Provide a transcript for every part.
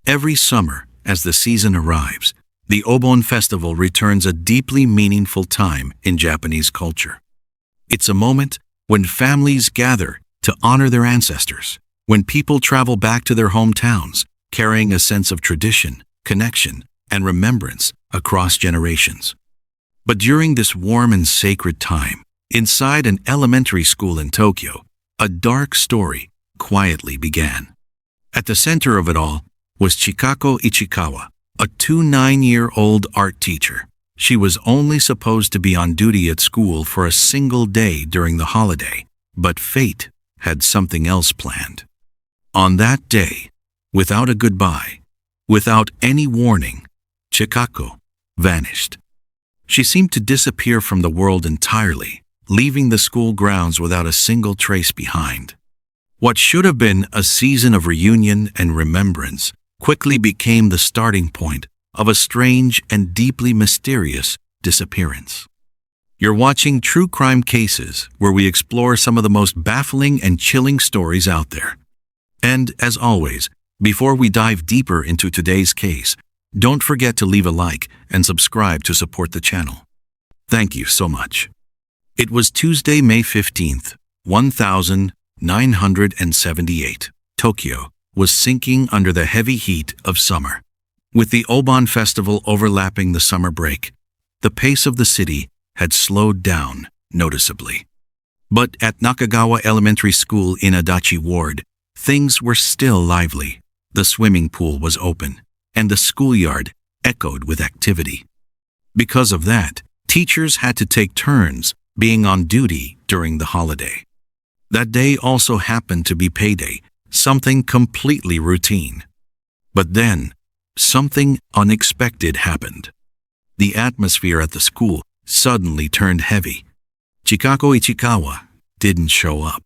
Every summer, as the season arrives, the Obon Festival returns a deeply meaningful time in Japanese culture. It's a moment when families gather to honor their ancestors, when people travel back to their hometowns, carrying a sense of tradition, connection, and remembrance across generations. But during this warm and sacred time, inside an elementary school in Tokyo, a dark story quietly began. At the center of it all was Chikako Ichikawa, a 9-year-old art teacher. She was only supposed to be on duty at school for a single day during the holiday, but fate had something else planned. On that day, without a goodbye, without any warning, Chikako vanished. She seemed to disappear from the world entirely, leaving the school grounds without a single trace behind. What should have been a season of reunion and remembrance quickly became the starting point of a strange and deeply mysterious disappearance. You're watching True Crime Cases, where we explore some of the most baffling and chilling stories out there. And, as always, before we dive deeper into today's case, don't forget to leave a like and subscribe to support the channel. Thank you so much. It was Tuesday, May 15th, 1978. Tokyo was sinking under the heavy heat of summer. With the Obon Festival overlapping the summer break, the pace of the city had slowed down noticeably. But at Nakagawa Elementary School in Adachi Ward, things were still lively. The swimming pool was open, and the schoolyard echoed with activity. Because of that, teachers had to take turns being on duty during the holiday. That day also happened to be payday, something completely routine. But then, something unexpected happened. The atmosphere at the school suddenly turned heavy. Chikako Ichikawa didn't show up.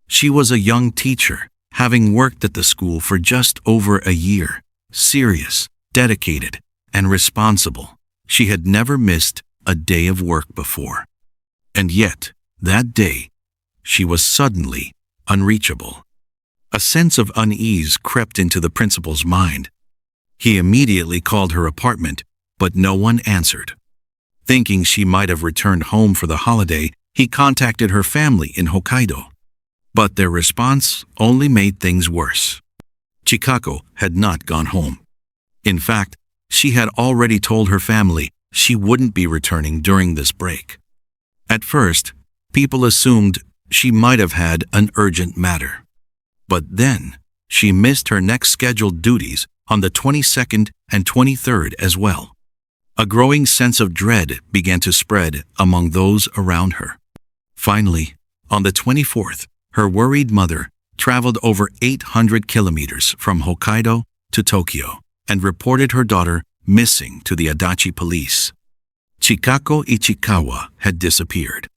She was a young teacher, having worked at the school for just over a year. Serious, dedicated, and responsible. She had never missed a day of work before. And yet, that day, she was suddenly unreachable. A sense of unease crept into the principal's mind. He immediately called her apartment, but no one answered. Thinking she might have returned home for the holiday, he contacted her family in Hokkaido. But their response only made things worse. Chikako had not gone home. In fact, she had already told her family she wouldn't be returning during this break. At first, people assumed she might have had an urgent matter. But then, she missed her next scheduled duties on the 22nd and 23rd as well. A growing sense of dread began to spread among those around her. Finally, on the 24th, her worried mother traveled over 800 kilometers from Hokkaido to Tokyo and reported her daughter missing to the Adachi police. Chikako Ichikawa had disappeared.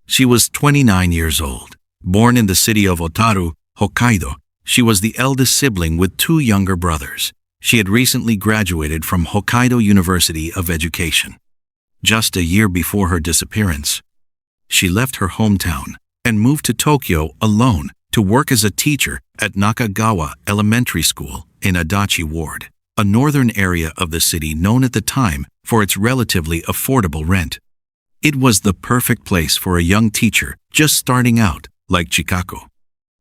She was 29 years old. Born in the city of Otaru, Hokkaido, she was the eldest sibling with 2 younger brothers. She had recently graduated from Hokkaido University of Education. Just a year before her disappearance, she left her hometown and moved to Tokyo alone to work as a teacher at Nakagawa Elementary School in Adachi Ward, a northern area of the city known at the time for its relatively affordable rent. It was the perfect place for a young teacher just starting out like Chikako.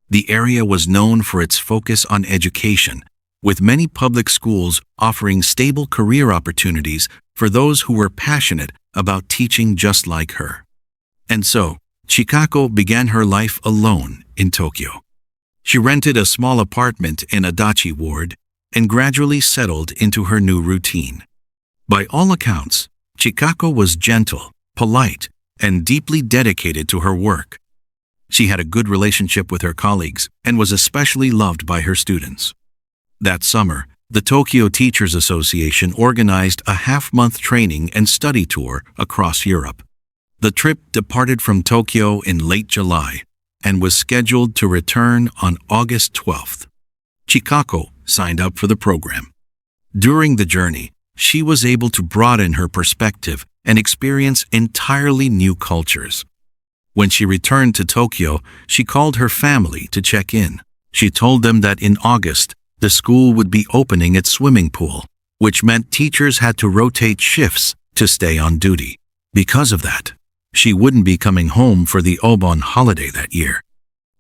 The area was known for its focus on education, with many public schools offering stable career opportunities for those who were passionate about teaching just like her. And so, Chikako began her life alone in Tokyo. She rented a small apartment in Adachi Ward and gradually settled into her new routine. By all accounts, Chikako was gentle, polite, and deeply dedicated to her work. She had a good relationship with her colleagues and was especially loved by her students. That summer, the Tokyo Teachers Association organized a half-month training and study tour across Europe. The trip departed from Tokyo in late July and was scheduled to return on August 12th. Chikako signed up for the program. During the journey, she was able to broaden her perspective and experience entirely new cultures. When she returned to Tokyo, she called her family to check in. She told them that in August, The school would be opening its swimming pool, which meant teachers had to rotate shifts to stay on duty. Because of that, she wouldn't be coming home for the Obon holiday that year.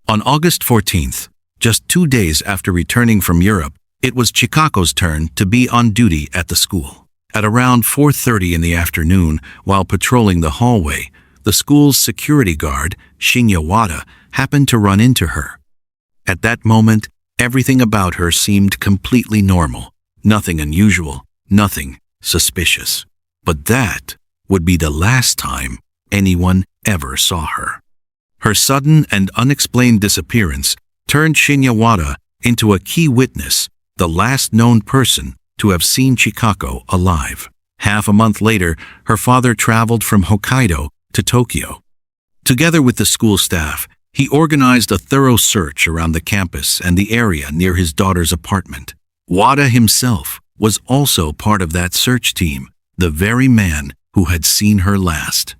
On August 14th, just 2 days after returning from Europe, it was Chikako's turn to be on duty at the school. At around 4:30 in the afternoon, while patrolling the hallway, the school's security guard, Shinya Wada, happened to run into her. At that moment, everything about her seemed completely normal. Nothing unusual, nothing suspicious. But that would be the last time anyone ever saw her. Her sudden and unexplained disappearance turned Shinya Wada into a key witness, the last known person to have seen Chikako alive. Half a month later, her father traveled from Hokkaido to Tokyo. Together with the school staff, he organized a thorough search around the campus and the area near his daughter's apartment. Wada himself was also part of that search team, the very man who had seen her last.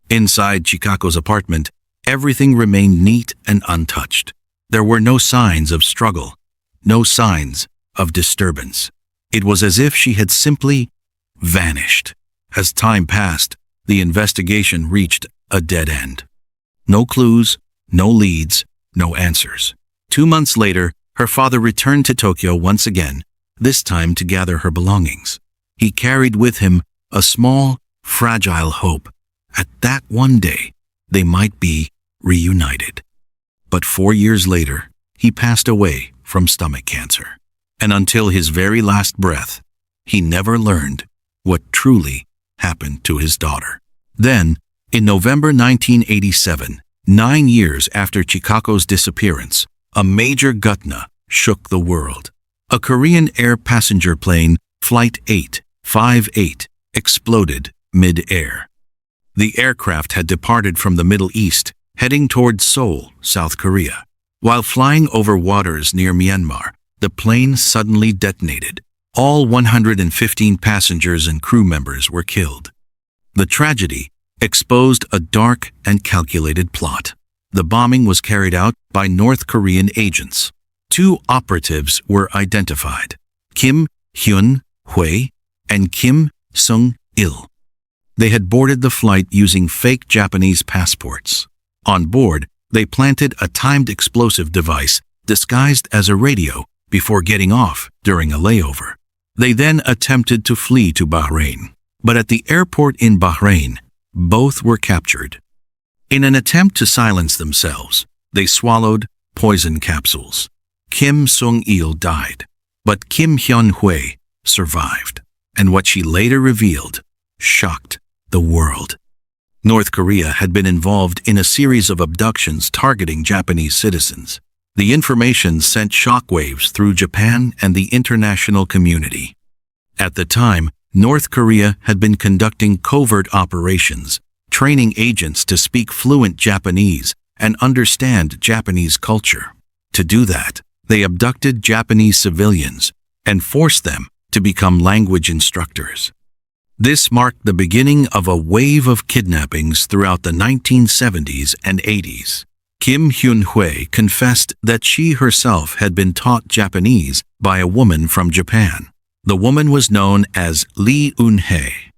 Inside Chikako's apartment, everything remained neat and untouched. There were no signs of struggle, no signs of disturbance. It was as if she had simply vanished. As time passed, the investigation reached a dead end. No clues, no leads, no answers. 2 months later, her father returned to Tokyo once again, this time to gather her belongings. He carried with him a small, fragile hope that one day they might be reunited. But 4 years later, he passed away from stomach cancer. And until his very last breath, he never learned what truly happened to his daughter. Then, in November 1987, 9 years after Chikako's disappearance, a major ghutna shook the world. A Korean air passenger plane, Flight 858, exploded mid-air. The aircraft had departed from the Middle East, heading toward Seoul, South Korea. While flying over waters near Myanmar, the plane suddenly detonated. All 115 passengers and crew members were killed. The tragedy exposed a dark and calculated plot. The bombing was carried out by North Korean agents. 2 operatives were identified: Kim Hyun-hwae and Kim Sung-il. They had boarded the flight using fake Japanese passports. On board, they planted a timed explosive device disguised as a radio before getting off during a layover. They then attempted to flee to Bahrain, but at the airport in Bahrain, both were captured. In an attempt to silence themselves, they swallowed poison capsules. Kim Sung-il died, but Kim Hyun-hwae survived, and what she later revealed shocked the world. North Korea had been involved in a series of abductions targeting Japanese citizens. The information sent shockwaves through Japan and the international community. At the time, North Korea had been conducting covert operations, training agents to speak fluent Japanese and understand Japanese culture. To do that, they abducted Japanese civilians and forced them to become language instructors. This marked the beginning of a wave of kidnappings throughout the 1970s and 80s. Kim Hyun-hwae confessed that she herself had been taught Japanese by a woman from Japan. The woman was known as Lee Eun-hae,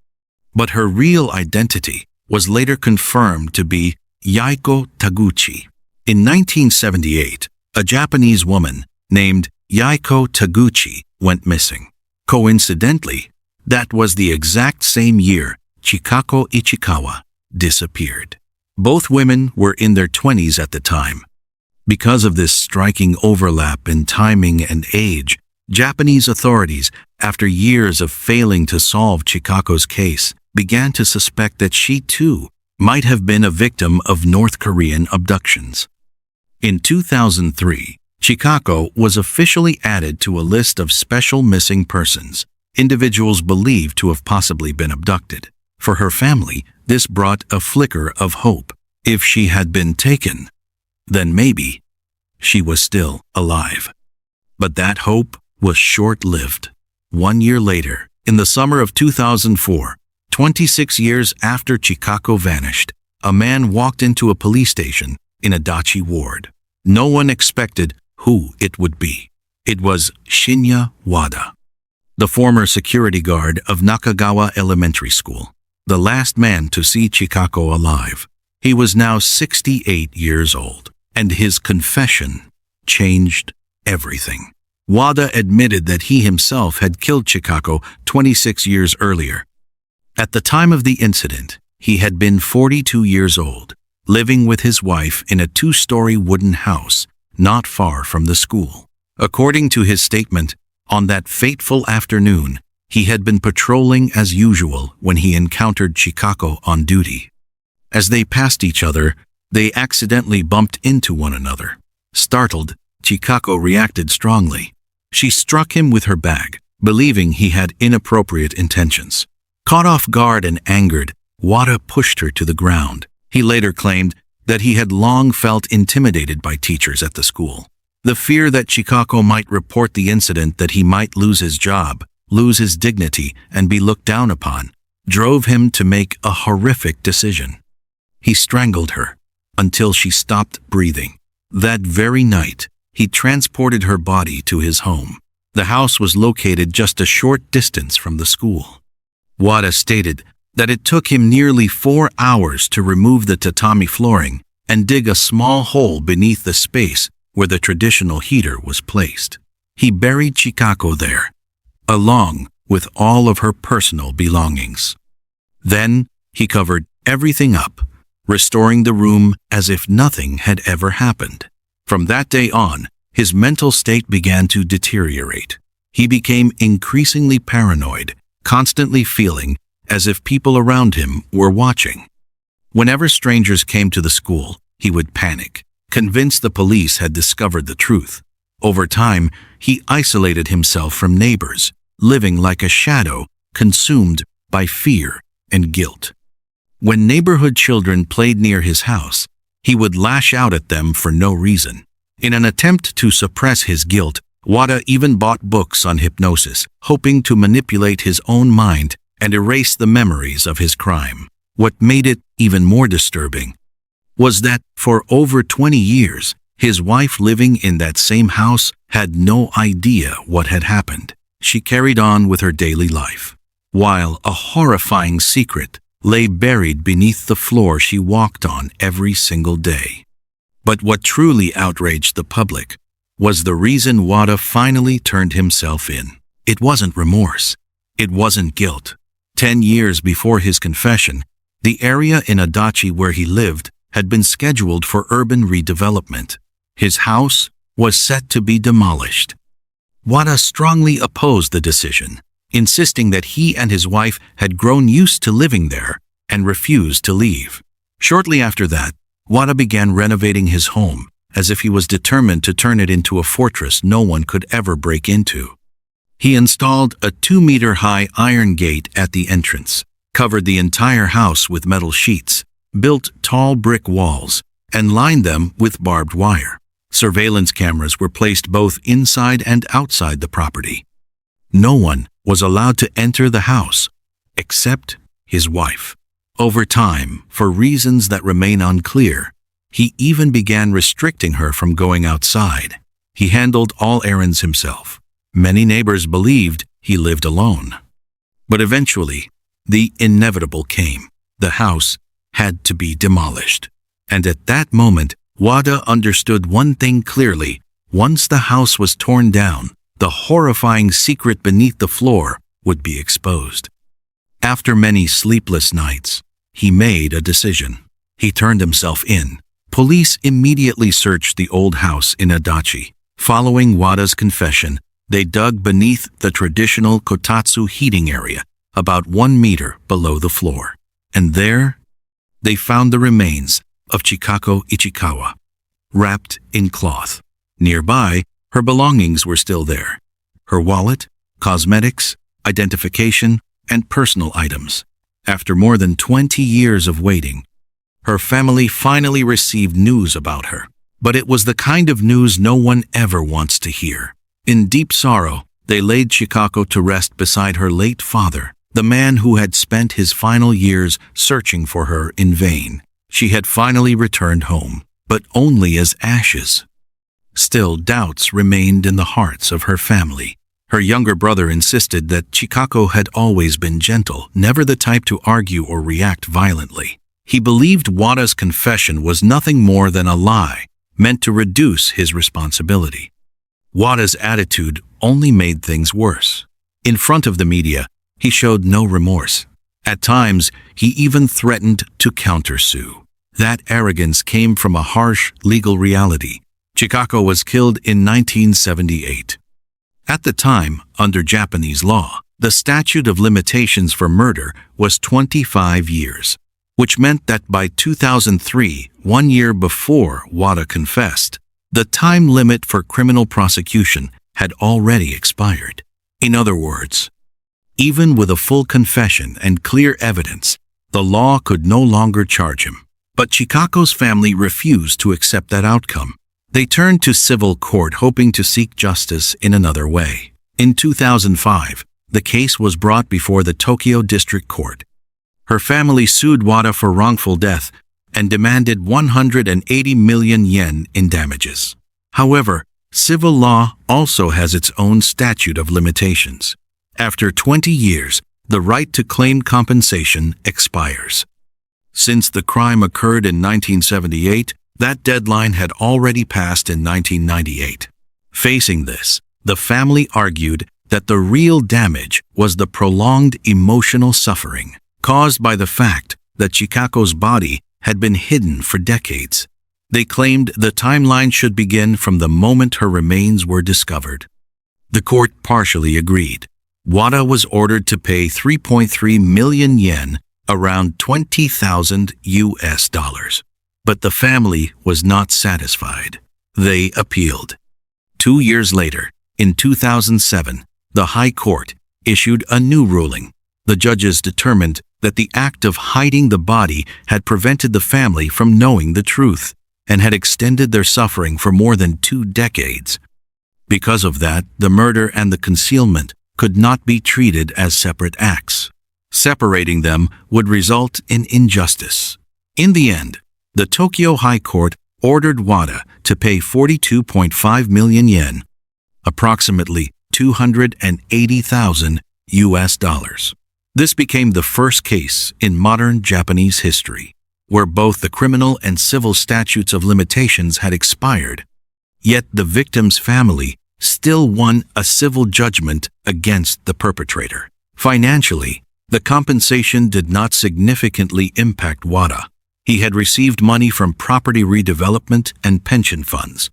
but her real identity was later confirmed to be Yaiko Taguchi. In 1978, a Japanese woman named Yaiko Taguchi went missing. Coincidentally, that was the exact same year Chikako Ichikawa disappeared. Both women were in their 20s at the time. Because of this striking overlap in timing and age, Japanese authorities, after years of failing to solve Chikako's case, began to suspect that she too might have been a victim of North Korean abductions. In 2003, Chikako was officially added to a list of special missing persons, individuals believed to have possibly been abducted. For her family, this brought a flicker of hope. If she had been taken, then maybe she was still alive. But that hope was short-lived. 1 year later, in the summer of 2004, 26 years after Chikako vanished, a man walked into a police station in Adachi Ward. No one expected who it would be. It was Shinya Wada, the former security guard of Nakagawa Elementary School, the last man to see Chikako alive. He was now 68 years old, and his confession changed everything. Wada admitted that he himself had killed Chikako 26 years earlier. At the time of the incident, he had been 42 years old, living with his wife in a 2-story wooden house not far from the school. According to his statement, on that fateful afternoon, he had been patrolling as usual when he encountered Chikako on duty. As they passed each other, they accidentally bumped into one another. Startled, Chikako reacted strongly. She struck him with her bag, believing he had inappropriate intentions. Caught off guard and angered, Wada pushed her to the ground. He later claimed that he had long felt intimidated by teachers at the school. The fear that Chikako might report the incident, that he might lose his job, lose his dignity, and be looked down upon, drove him to make a horrific decision. He strangled her until she stopped breathing. That very night, he transported her body to his home. The house was located just a short distance from the school. Wada stated that it took him nearly 4 hours to remove the tatami flooring and dig a small hole beneath the space where the traditional heater was placed. He buried Chikako there, along with all of her personal belongings. Then he covered everything up, restoring the room as if nothing had ever happened. From that day on, his mental state began to deteriorate. He became increasingly paranoid, constantly feeling as if people around him were watching. Whenever strangers came to the school, he would panic, convinced the police had discovered the truth. Over time, he isolated himself from neighbors, living like a shadow, consumed by fear and guilt. When neighborhood children played near his house, he would lash out at them for no reason. In an attempt to suppress his guilt, Wada even bought books on hypnosis, hoping to manipulate his own mind and erase the memories of his crime. What made it even more disturbing was that for over 20 years, his wife living in that same house had no idea what had happened. She carried on with her daily life, while a horrifying secret lay buried beneath the floor she walked on every single day. But what truly outraged the public was the reason Wada finally turned himself in. It wasn't remorse. It wasn't guilt. 10 years before his confession, the area in Adachi where he lived had been scheduled for urban redevelopment. His house was set to be demolished. Wada strongly opposed the decision, insisting that he and his wife had grown used to living there and refused to leave. Shortly after that, Wada began renovating his home, as if he was determined to turn it into a fortress no one could ever break into. He installed a 2-meter-high iron gate at the entrance, covered the entire house with metal sheets, built tall brick walls, and lined them with barbed wire. Surveillance cameras were placed both inside and outside the property. No one was allowed to enter the house, except his wife. Over time, for reasons that remain unclear, he even began restricting her from going outside. He handled all errands himself. Many neighbors believed he lived alone. But eventually, the inevitable came. The house had to be demolished. And at that moment, Wada understood one thing clearly. Once the house was torn down, the horrifying secret beneath the floor would be exposed. After many sleepless nights, he made a decision. He turned himself in. Police immediately searched the old house in Adachi. Following Wada's confession, they dug beneath the traditional kotatsu heating area, about 1 meter below the floor. And there, they found the remains of Chikako Ichikawa, wrapped in cloth. Nearby, her belongings were still there. Her wallet, cosmetics, identification, and personal items. After more than 20 years of waiting, her family finally received news about her. But it was the kind of news no one ever wants to hear. In deep sorrow, they laid Chikako to rest beside her late father, the man who had spent his final years searching for her in vain. She had finally returned home, but only as ashes. Still, doubts remained in the hearts of her family. Her younger brother insisted that Chikako had always been gentle, never the type to argue or react violently. He believed Wada's confession was nothing more than a lie, meant to reduce his responsibility. Wada's attitude only made things worse. In front of the media, he showed no remorse. At times, he even threatened to countersue. That arrogance came from a harsh legal reality. Chikako was killed in 1978. At the time, under Japanese law, the statute of limitations for murder was 25 years, which meant that by 2003, 1 year before Wada confessed, the time limit for criminal prosecution had already expired. In other words, even with a full confession and clear evidence, the law could no longer charge him. But Chikako's family refused to accept that outcome. They turned to civil court hoping to seek justice in another way. In 2005, the case was brought before the Tokyo District Court. Her family sued Wada for wrongful death and demanded 180 million yen in damages. However, civil law also has its own statute of limitations. After 20 years, the right to claim compensation expires. Since the crime occurred in 1978, that deadline had already passed in 1998. Facing this, the family argued that the real damage was the prolonged emotional suffering caused by the fact that Chikako's body had been hidden for decades. They claimed the timeline should begin from the moment her remains were discovered. The court partially agreed. Wada was ordered to pay 3.3 million yen, around $20,000. But the family was not satisfied. They appealed. 2 years later, in 2007, the High Court issued a new ruling. The judges determined that the act of hiding the body had prevented the family from knowing the truth and had extended their suffering for more than 2 decades. Because of that, the murder and the concealment could not be treated as separate acts. Separating them would result in injustice. In the end, the Tokyo High Court ordered Wada to pay 42.5 million yen, approximately $280,000. This became the first case in modern Japanese history where both the criminal and civil statutes of limitations had expired. Yet the victim's family still won a civil judgment against the perpetrator. Financially, the compensation did not significantly impact Wada. He had received money from property redevelopment and pension funds.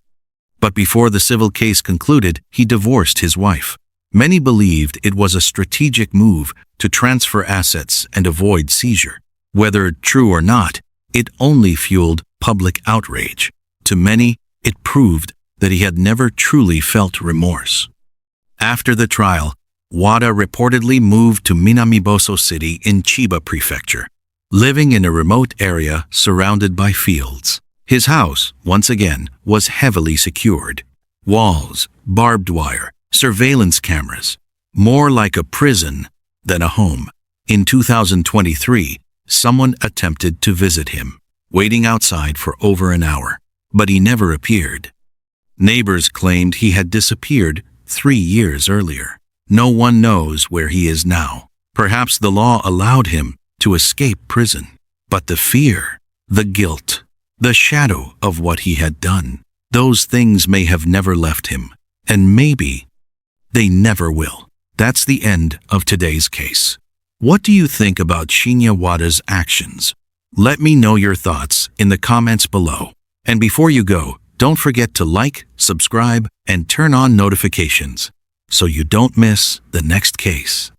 But before the civil case concluded, he divorced his wife. Many believed it was a strategic move to transfer assets and avoid seizure. Whether true or not, it only fueled public outrage. To many, it proved that he had never truly felt remorse. After the trial, Wada reportedly moved to Minamiboso City in Chiba Prefecture, living in a remote area surrounded by fields. His house, once again, was heavily secured. Walls, barbed wire, surveillance cameras, more like a prison than a home. In 2023, someone attempted to visit him, waiting outside for over an hour, but he never appeared. Neighbors claimed he had disappeared 3 years earlier. No one knows where he is now. Perhaps the law allowed him to escape prison, but the fear, the guilt, the shadow of what he had done, those things may have never left him, and maybe they never will. That's the end of today's case. What do you think about Shinya Wada's actions? Let me know your thoughts in the comments below. And before you go, don't forget to like, subscribe, and turn on notifications so you don't miss the next case.